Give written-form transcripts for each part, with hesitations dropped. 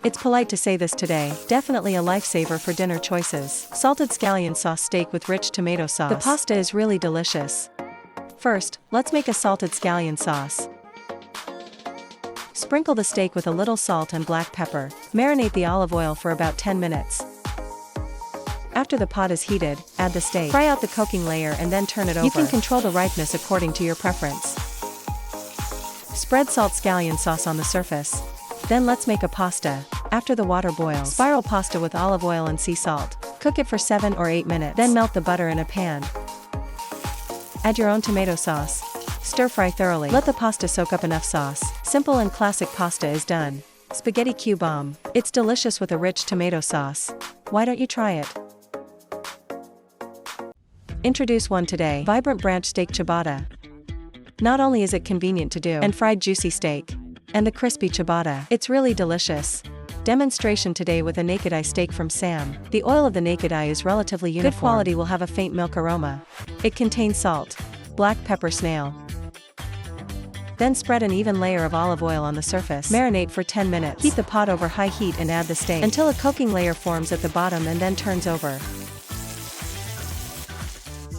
It's polite to say this today, definitely a lifesaver for dinner choices. Salted scallion sauce steak with rich tomato sauce. The pasta is really delicious. First, let's make a salted scallion sauce. Sprinkle the steak with a little salt and black pepper. Marinate the olive oil for about 10 minutes. After the pot is heated, add the steak. Fry out the cooking layer and then turn it over. You can control the ripeness according to your preference. Spread salt scallion sauce on the surface. Then let's make a pasta. After the water boils, spiral pasta with olive oil and sea salt. Cook it for 7 or 8 minutes. Then melt the butter in a pan. Add your own tomato sauce. Stir fry thoroughly. Let the pasta soak up enough sauce. Simple and classic pasta is done. Spaghetti Q-bomb. It's delicious with a rich tomato sauce. Why don't you try it? Introduce one today. Vibrant branch steak ciabatta. Not only is it convenient to do, and fried juicy steak, and the crispy ciabatta, it's really delicious. Demonstration today with a naked eye steak from Sam. The oil of the naked eye is relatively uniform. Good quality will have a faint milk aroma. It contains salt, black pepper snail. Then spread an even layer of olive oil on the surface. Marinate for 10 minutes. Heat the pot over high heat and add the steak until a coating layer forms at the bottom and then turns over.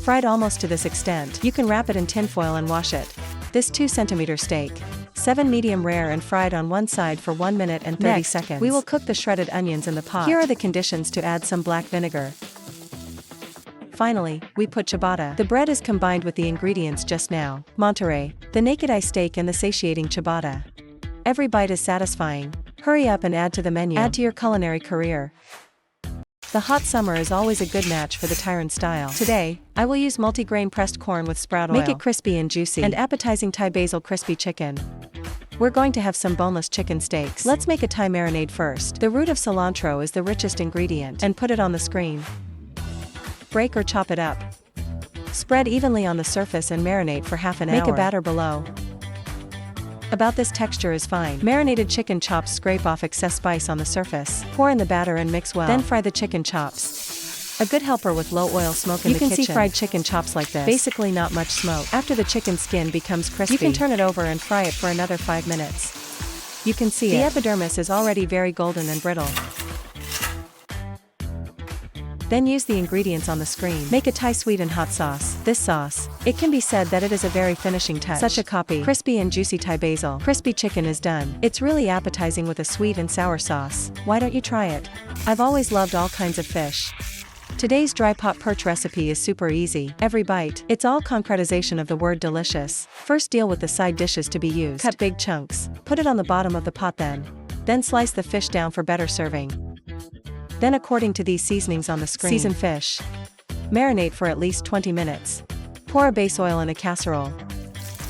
Fried almost to this extent, you can wrap it in tinfoil and wash it. This 2 cm steak. 7 medium rare and fried on one side for 1 minute and 30 seconds. We will cook the shredded onions in the pot. Here are the conditions to add some black vinegar. Finally, we put ciabatta. The bread is combined with the ingredients just now. Monterey, the naked eye steak and the satiating ciabatta. Every bite is satisfying. Hurry up and add to the menu. Add to your culinary career. The hot summer is always a good match for the Tyron style. Today, I will use multigrain pressed corn with sprout oil. Make it crispy and juicy. And appetizing Thai basil crispy chicken. We're going to have some boneless chicken steaks. Let's make a Thai marinade first. The root of cilantro is the richest ingredient. And put it on the screen. Break or chop it up. Spread evenly on the surface and marinate for half an hour. Make a batter below. About this texture is fine. Marinated chicken chops scrape off excess spice on the surface. Pour in the batter and mix well. Then fry the chicken chops. A good helper with low oil smoke in the kitchen. You can see fried chicken chops like this. Basically not much smoke. After the chicken skin becomes crispy, you can turn it over and fry it for another 5 minutes. You can see the epidermis is already very golden and brittle. Then use the ingredients on the screen. Make a Thai sweet and hot sauce. This sauce, it can be said that it is a very finishing touch. Such a copy. Crispy and juicy Thai basil. Crispy chicken is done. It's really appetizing with a sweet and sour sauce. Why don't you try it? I've always loved all kinds of fish. Today's dry pot perch recipe is super easy. Every bite, it's all concretization of the word delicious. First deal with the side dishes to be used. Cut big chunks. Put it on the bottom of the pot then. Then slice the fish down for better serving. Then according to these seasonings on the screen, season fish. Marinate for at least 20 minutes. Pour a base oil in a casserole.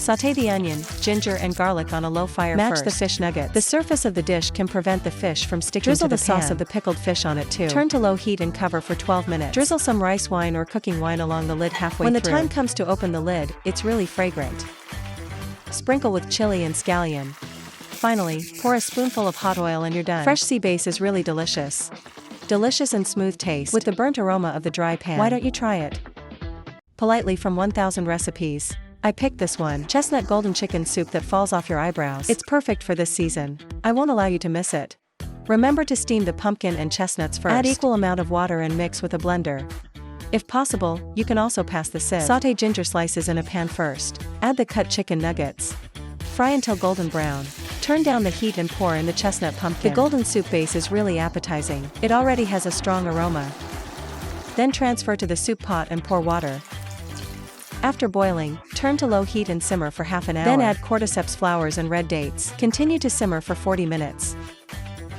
Sauté the onion, ginger and garlic on a low fire first. Match the fish nuggets. The surface of the dish can prevent the fish from sticking to the pan. Drizzle the sauce of the pickled fish on it too. Turn to low heat and cover for 12 minutes. Drizzle some rice wine or cooking wine along the lid halfway through. When the time comes to open the lid, it's really fragrant. Sprinkle with chili and scallion. Finally, pour a spoonful of hot oil and you're done. Fresh sea bass is really delicious. Delicious and smooth taste with the burnt aroma of the dry pan. Why don't you try it? Politely from 1000 recipes. I picked this one. Chestnut golden chicken soup that falls off your eyebrows. It's perfect for this season. I won't allow you to miss it. Remember to steam the pumpkin and chestnuts first. Add equal amount of water and mix with a blender. If possible, you can also pass the sieve. Sauté ginger slices in a pan first. Add the cut chicken nuggets. Fry until golden brown. Turn down the heat and pour in the chestnut pumpkin. The golden soup base is really appetizing. It already has a strong aroma. Then transfer to the soup pot and pour water. After boiling, turn to low heat and simmer for half an hour. Then add cordyceps flowers and red dates. Continue to simmer for 40 minutes.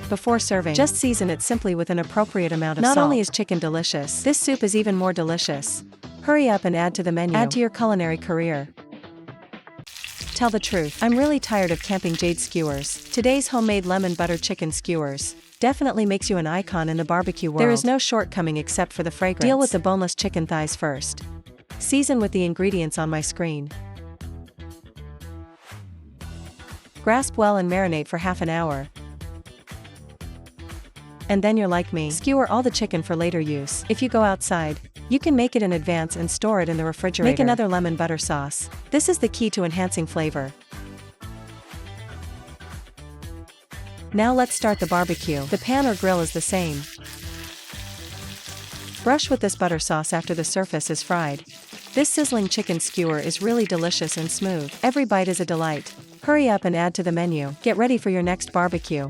Before serving, just season it simply with an appropriate amount of salt. Not only is chicken delicious, this soup is even more delicious. Hurry up and add to the menu. Add to your culinary career. Tell the truth, I'm really tired of camping jade skewers. Today's homemade lemon butter chicken skewers definitely makes you an icon in the barbecue world. There is no shortcoming except for the fragrance. Deal with the boneless chicken thighs first. Season with the ingredients on my screen. Grasp well and marinate for half an hour. And then you're like me. Skewer all the chicken for later use. If you go outside, you can make it in advance and store it in the refrigerator. Make another lemon butter sauce. This is the key to enhancing flavor. Now let's start the barbecue. The pan or grill is the same. Brush with this butter sauce after the surface is fried. This sizzling chicken skewer is really delicious and smooth. Every bite is a delight. Hurry up and add to the menu. Get ready for your next barbecue.